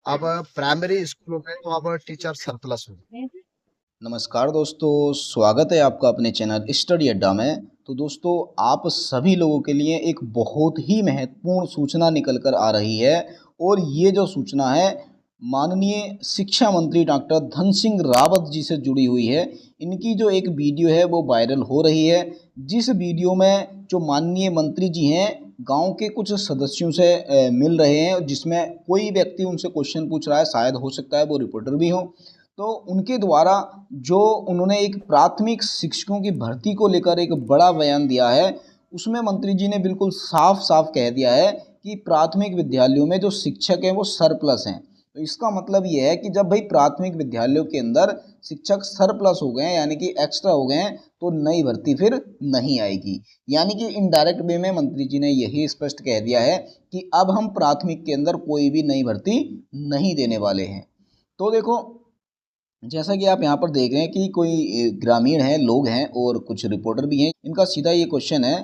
अब प्राइमरी स्कूलों में तो अब टीचर सरप्लस हो। नमस्कार दोस्तों, स्वागत है आपका अपने चैनल स्टडी अड्डा में। तो दोस्तों, आप सभी लोगों के लिए एक बहुत ही महत्वपूर्ण सूचना निकल कर आ रही है। और ये जो सूचना है माननीय शिक्षा मंत्री डॉक्टर धन सिंह रावत जी से जुड़ी हुई है। इनकी जो एक वीडियो है वो वायरल हो रही है, जिस वीडियो में जो माननीय मंत्री जी हैं गांव के कुछ सदस्यों से मिल रहे हैं, जिसमें कोई व्यक्ति उनसे क्वेश्चन पूछ रहा है, शायद हो सकता है वो रिपोर्टर भी हो। तो उनके द्वारा जो उन्होंने एक प्राथमिक शिक्षकों की भर्ती को लेकर एक बड़ा बयान दिया है, उसमें मंत्री जी ने बिल्कुल साफ साफ कह दिया है कि प्राथमिक विद्यालयों में जो शिक्षक हैं वो सरप्लस हैं। तो इसका मतलब ये है कि जब भाई प्राथमिक विद्यालयों के अंदर शिक्षक सरप्लस हो गए हैं, यानी कि एक्स्ट्रा हो गए हैं, तो नई भर्ती फिर नहीं आएगी। यानी कि इनडायरेक्ट वे में मंत्री जी ने यही स्पष्ट कह दिया है कि अब हम प्राथमिक के अंदर कोई भी नई भर्ती नहीं देने वाले हैं। तो देखो, जैसा कि आप यहाँ पर देख रहे हैं कि कोई ग्रामीण है, लोग हैं और कुछ रिपोर्टर भी हैं। इनका सीधा ये क्वेश्चन है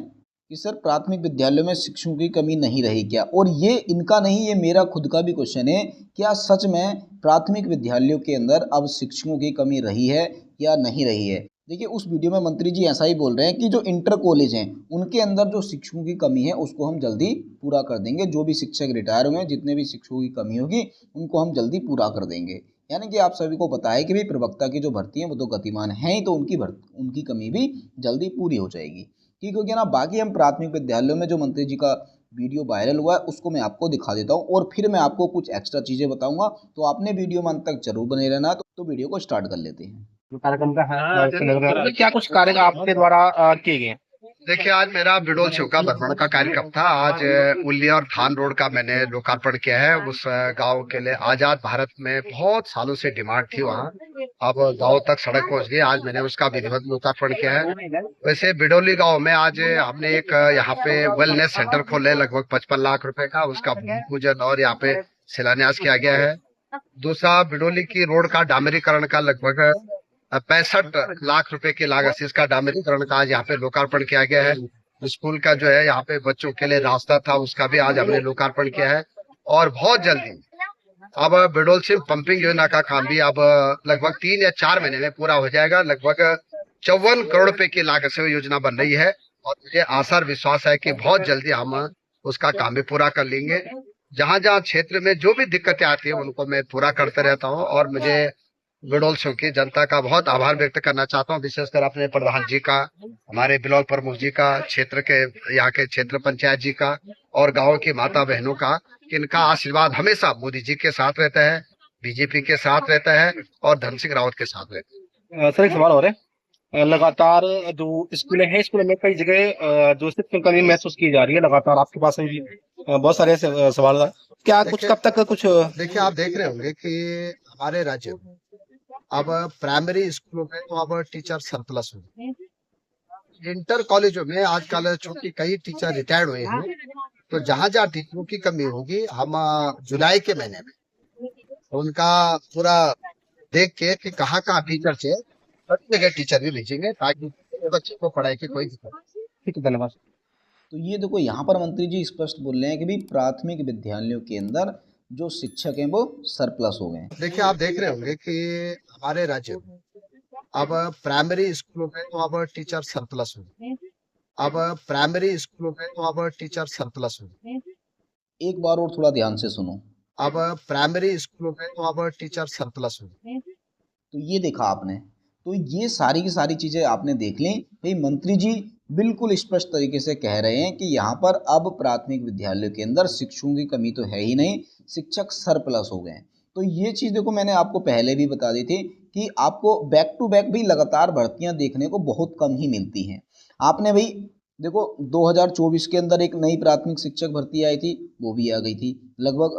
कि सर, प्राथमिक विद्यालयों में शिक्षकों की कमी नहीं रही क्या? और ये इनका नहीं, ये मेरा खुद का भी क्वेश्चन है, क्या सच में प्राथमिक विद्यालयों के अंदर अब शिक्षकों की कमी रही है या नहीं रही है? देखिए, उस वीडियो में मंत्री जी ऐसा ही बोल रहे हैं कि जो इंटर कॉलेज हैं उनके अंदर जो शिक्षकों की कमी है उसको हम जल्दी पूरा कर देंगे। जो भी शिक्षक रिटायर हुए हैं, जितने भी शिक्षकों की कमी होगी उनको हम जल्दी पूरा कर देंगे। यानी कि आप सभी को पता है कि भाई प्रवक्ता की जो भर्ती है वो तो गतिमान है ही, तो उनकी कमी भी जल्दी पूरी हो जाएगी। ठीक हो गया ना। बाकी हम प्राथमिक विद्यालयों में जो मंत्री जी का वीडियो वायरल हुआ है उसको मैं आपको दिखा देता हूँ और फिर मैं आपको कुछ एक्स्ट्रा चीजें बताऊंगा। तो आपने वीडियो में अंत तक जरूर बने रहना। तो वीडियो को स्टार्ट कर लेते हैं। जो कार्यक्रम का है क्या कुछ कार्य आपके द्वारा किए गए हैं? देखिए, आज मेरा बिडोल शिवका भ्रमण का कार्यक्रम था। आज उल्लिया और थान रोड का मैंने लोकार्पण किया है। उस गांव के लिए आजाद भारत में बहुत सालों से डिमांड थी वहाँ। अब गांव तक सड़क पहुंच गई। आज मैंने उसका विधिवत लोकार्पण किया है। वैसे बिडोली गांव में आज हमने एक यहाँ पे वेलनेस सेंटर खोले, लगभग 55 लाख रुपए का। उसका भूमि पूजन और यहाँ पे शिलान्यास किया गया है। दूसरा, बिडोली की रोड का डामरीकरण का लगभग 65 लाख रुपए की लागत से इसका डामरीकरण का आज यहाँ पे लोकार्पण किया गया है। स्कूल का जो है यहाँ पे बच्चों के लिए रास्ता था, उसका भी आज हमने लोकार्पण किया है। और बहुत जल्दी अब बिडोल सिंह पंपिंग योजना का काम भी अब लगभग 3 या 4 महीने में पूरा हो जाएगा। लगभग 54 करोड़ रुपए की लागत से वो योजना बन रही है और मुझे आशा और विश्वास है कि बहुत जल्दी हम उसका काम भी पूरा कर लेंगे। जहां जहां क्षेत्र में जो भी दिक्कतें आती है उनको मैं पूरा करते रहता हूँ। और मुझे बिडोल सिंह की जनता का बहुत आभार व्यक्त करना चाहता हूँ, विशेषकर अपने प्रधान जी का, हमारे बिलौल प्रमुख जी का, क्षेत्र के यहाँ के क्षेत्र पंचायत जी का और गांव की माता बहनों का। इनका आशीर्वाद हमेशा मोदी जी के साथ रहता है, बीजेपी के साथ रहता है और धन सिंह रावत के साथ रहता है। सर, एक सवाल और है। लगातार जो स्कूलें हैं, स्कूलों में कई जगह जो शिक्षक की कमी महसूस की जा रही है। लगातार आपके पास में भी बहुत सारे ऐसे सवाल हैं। क्या कुछ देखिए कब तक कुछ देखिए, आप देख रहे होंगे कि हमारे राज्य में अब प्राइमरी स्कूलों में तो अब टीचर सरप्लस हो। इंटर कॉलेजों में आजकल चूंकि कई टीचर रिटायर्ड हुए हैं, तो जहां जहां टीचरों की कमी होगी हम जुलाई के महीने में उनका पूरा देख के कि कहाँ कहाँ टीचर से सभी जगह टीचर भी भेजेंगे, ताकि बच्चे को पढ़ाई की कोई दिक्कत नहीं। ठीक है, धन्यवाद। तो ये देखो, यहाँ पर मंत्री जी स्पष्ट बोल रहे हैं कि भाई प्राथमिक विद्यालयों के अंदर जो शिक्षक हैं वो सरप्लस हो गए हैं। देखिए, आप देख रहे होंगे कि हमारे राज्य में अब प्राइमरी स्कूलों में तो अब टीचर सरप्लस हो। अब प्राइमरी स्कूलों में तो अब टीचर सरप्लस हो। एक बार और थोड़ा ध्यान से सुनो। अब प्राइमरी स्कूलों में तो अब टीचर सरप्लस हो। तो ये देखा आपने। तो ये सारी की सारी चीजें आपने देख ली भाई। मंत्री जी बिल्कुल स्पष्ट तरीके से कह रहे हैं कि यहाँ पर अब प्राथमिक विद्यालयों के अंदर शिक्षकों की कमी तो है ही नहीं, शिक्षक सरप्लस हो गए हैं। तो ये चीज देखो, मैंने आपको पहले भी बता दी थी कि आपको बैक टू बैक भी लगातार भर्तियां देखने को बहुत कम ही मिलती हैं। आपने भाई देखो, 2024 के अंदर एक नई प्राथमिक शिक्षक भर्ती आई थी, वो भी आ गई थी। लगभग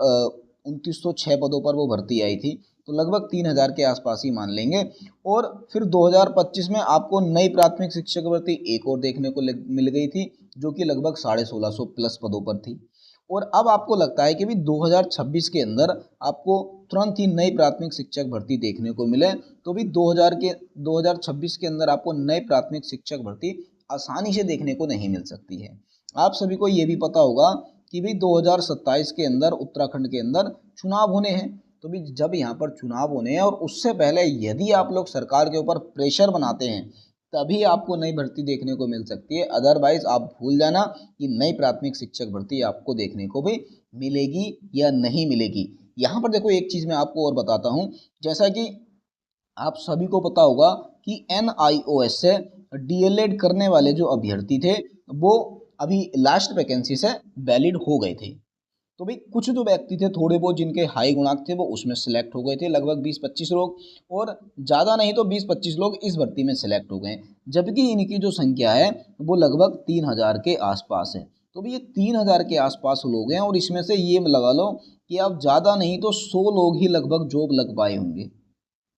2906 पदों पर वो भर्ती आई थी, तो लगभग 3000 के आसपास ही मान लेंगे। और फिर 2025 में आपको नई प्राथमिक शिक्षक भर्ती एक और देखने को मिल गई थी, जो कि लगभग 1650 प्लस पदों पर थी। और अब आपको लगता है कि भी 2026 के अंदर आपको तुरंत ही नई प्राथमिक शिक्षक भर्ती देखने को मिले। तो भी 2026 के अंदर आपको नई प्राथमिक शिक्षक भर्ती आसानी से देखने को नहीं मिल सकती है। आप सभी को ये भी पता होगा कि भाई 2027 के अंदर उत्तराखंड के अंदर चुनाव होने हैं। तो भी जब यहाँ पर चुनाव होने हैं और उससे पहले यदि आप लोग सरकार के ऊपर प्रेशर बनाते हैं तभी आपको नई भर्ती देखने को मिल सकती है। अदरवाइज आप भूल जाना कि नई प्राथमिक शिक्षक भर्ती आपको देखने को भी मिलेगी या नहीं मिलेगी। यहाँ पर देखो एक चीज़ मैं आपको और बताता हूँ, जैसा कि आप सभी को पता होगा कि NIOS से DLED करने वाले जो अभ्यर्थी थे वो अभी लास्ट वैकेंसी से वैलिड हो गए थे। तो भाई कुछ जो व्यक्ति थे थोड़े बहुत जिनके हाई गुणांक थे वो उसमें सेलेक्ट हो गए थे, लगभग 20-25 लोग, और ज़्यादा नहीं तो 20-25 लोग इस भर्ती में सेलेक्ट हो गए, जबकि इनकी जो संख्या है वो लगभग 3000 के आसपास है। तो भाई ये 3000 के आसपास लोग हैं और इसमें से ये लगा लो कि आप ज़्यादा नहीं तो 100 लोग ही लगभग जॉब लग पाए होंगे,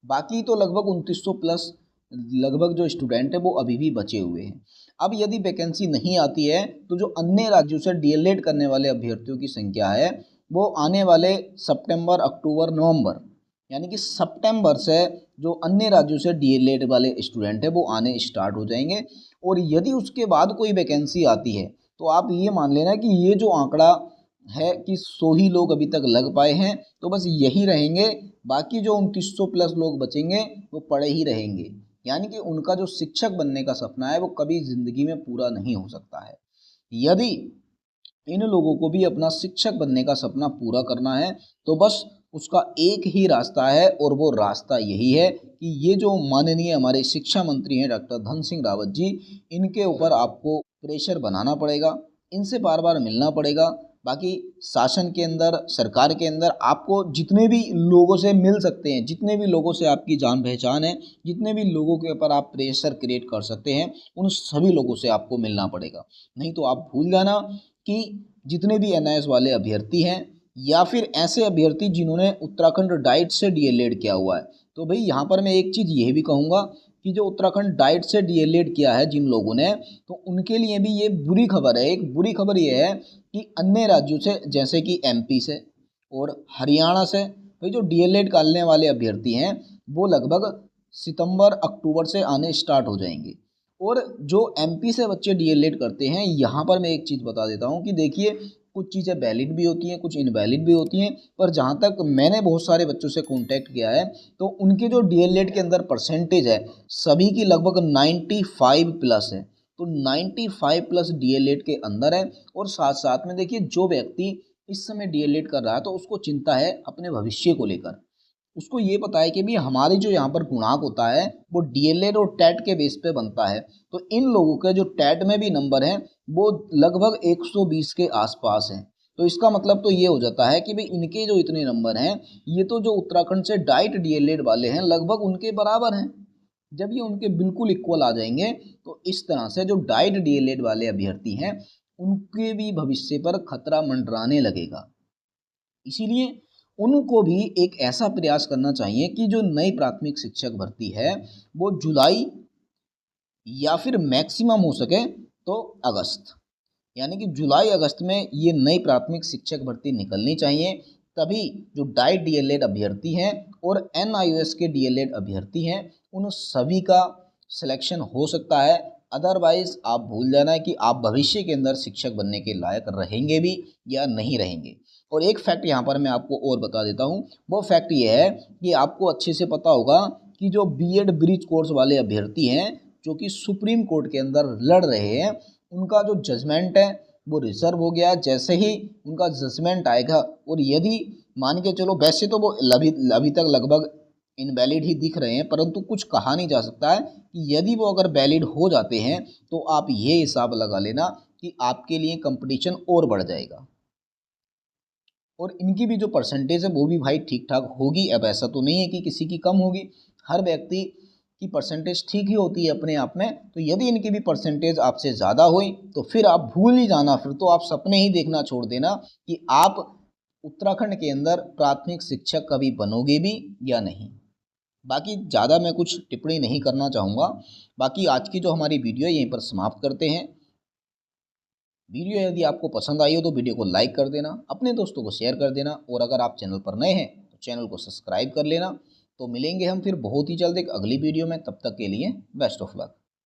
बाकी तो लगभग 2900 प्लस लगभग जो स्टूडेंट है वो अभी भी बचे हुए हैं। अब यदि वैकेंसी नहीं आती है तो जो अन्य राज्यों से DLED करने वाले अभ्यर्थियों की संख्या है वो आने वाले सितंबर, अक्टूबर, नवंबर, यानी कि सितंबर से जो अन्य राज्यों से DLED वाले स्टूडेंट है वो आने स्टार्ट हो जाएंगे। और यदि उसके बाद कोई वैकेंसी आती है तो आप ये मान लेना कि ये जो आंकड़ा है कि 100 ही लोग अभी तक लग पाए हैं, तो बस यही रहेंगे, बाकी जो 2900 प्लस लोग बचेंगे वो पड़े ही रहेंगे। यानी कि उनका जो शिक्षक बनने का सपना है वो कभी ज़िंदगी में पूरा नहीं हो सकता है। यदि इन लोगों को भी अपना शिक्षक बनने का सपना पूरा करना है तो बस उसका एक ही रास्ता है, और वो रास्ता यही है कि ये जो माननीय हमारे शिक्षा मंत्री हैं डॉक्टर धन सिंह रावत जी, इनके ऊपर आपको प्रेशर बनाना पड़ेगा, इनसे बार बार मिलना पड़ेगा। बाकी शासन के अंदर, सरकार के अंदर आपको जितने भी लोगों से मिल सकते हैं, जितने भी लोगों से आपकी जान पहचान है, जितने भी लोगों के ऊपर आप प्रेशर क्रिएट कर सकते हैं, उन सभी लोगों से आपको मिलना पड़ेगा। नहीं तो आप भूल जाना कि जितने भी NIOS वाले अभ्यर्थी हैं या फिर ऐसे अभ्यर्थी जिन्होंने उत्तराखंड डाइट से DLED किया हुआ है, तो भाई यहाँ पर मैं एक चीज़ ये भी कहूँगा कि जो उत्तराखंड डाइट से DLED किया है जिन लोगों ने, तो उनके लिए भी ये बुरी खबर है। एक बुरी खबर ये है कि अन्य राज्यों से जैसे कि MP से और हरियाणा से भाई जो DLED करने वाले अभ्यर्थी हैं वो लगभग सितंबर, अक्टूबर से आने स्टार्ट हो जाएंगे। और जो MP से बच्चे DLED करते हैं, यहाँ पर मैं एक चीज़ बता देता हूँ कि देखिए कुछ चीज़ें वैलिड भी होती हैं, कुछ इनवैलिड भी होती हैं, पर जहाँ तक मैंने बहुत सारे बच्चों से कांटेक्ट किया है तो उनके जो DLED के अंदर परसेंटेज है सभी की लगभग 95 प्लस है। तो 95 प्लस DLED के अंदर है। और साथ साथ में देखिए जो व्यक्ति इस समय DLED कर रहा है तो उसको चिंता है अपने भविष्य को लेकर, उसको ये पता है कि भी हमारी जो यहाँ पर गुणांक होता है वो DLED और टेट के बेस पे बनता है। तो इन लोगों के जो टेट में भी नंबर हैं वो लगभग 120 के आसपास हैं। तो इसका मतलब तो ये हो जाता है कि भाई इनके जो इतने नंबर हैं ये तो जो उत्तराखंड से डाइट DLED वाले हैं लगभग उनके बराबर हैं। जब ये उनके बिल्कुल इक्वल आ जाएंगे तो इस तरह से जो डाइट DLED वाले अभ्यर्थी हैं उनके भी भविष्य पर खतरा मंडराने लगेगा। इसीलिए उनको भी एक ऐसा प्रयास करना चाहिए कि जो नई प्राथमिक शिक्षक भर्ती है वो जुलाई या फिर मैक्सिमम हो सके तो अगस्त, यानी कि जुलाई अगस्त में ये नई प्राथमिक शिक्षक भर्ती निकलनी चाहिए। तभी जो डाइट DLED अभ्यर्थी हैं और NIOS के DLED अभ्यर्थी हैं उन सभी का सिलेक्शन हो सकता है। अदरवाइज आप भूल जाना है कि आप भविष्य के अंदर शिक्षक बनने के लायक रहेंगे भी या नहीं रहेंगे। और एक फैक्ट यहाँ पर मैं आपको और बता देता हूँ, वो फैक्ट ये है कि आपको अच्छे से पता होगा कि जो B.Ed ब्रिज कोर्स वाले अभ्यर्थी हैं जो कि सुप्रीम कोर्ट के अंदर लड़ रहे हैं, उनका जो जजमेंट है वो रिजर्व हो गया। जैसे ही उनका जजमेंट आएगा, और यदि मान के चलो वैसे तो वो अभी तक लगभग इनवैलिड ही दिख रहे हैं, परंतु कुछ कहा नहीं जा सकता है कि यदि वो अगर वैलिड हो जाते हैं तो आप ये हिसाब लगा लेना कि आपके लिए कंपटीशन और बढ़ जाएगा। और इनकी भी जो परसेंटेज है वो भी भाई ठीक ठाक होगी। अब ऐसा तो नहीं है कि किसी की कम होगी, हर व्यक्ति की परसेंटेज ठीक ही होती है अपने आप में। तो यदि इनकी भी परसेंटेज आपसे ज़्यादा हुई तो फिर आप भूल ही जाना, फिर तो आप सपने ही देखना छोड़ देना कि आप उत्तराखंड के अंदर प्राथमिक शिक्षक कभी बनोगे भी या नहीं। बाकी ज़्यादा मैं कुछ टिप्पणी नहीं करना चाहूँगा। बाकी आज की जो हमारी वीडियो है यहीं पर समाप्त करते हैं। वीडियो यदि आपको पसंद आई हो तो वीडियो को लाइक कर देना, अपने दोस्तों को शेयर कर देना, और अगर आप चैनल पर नए हैं तो चैनल को सब्सक्राइब कर लेना। तो मिलेंगे हम फिर बहुत ही जल्द एक अगली वीडियो में, तब तक के लिए बेस्ट ऑफ लक।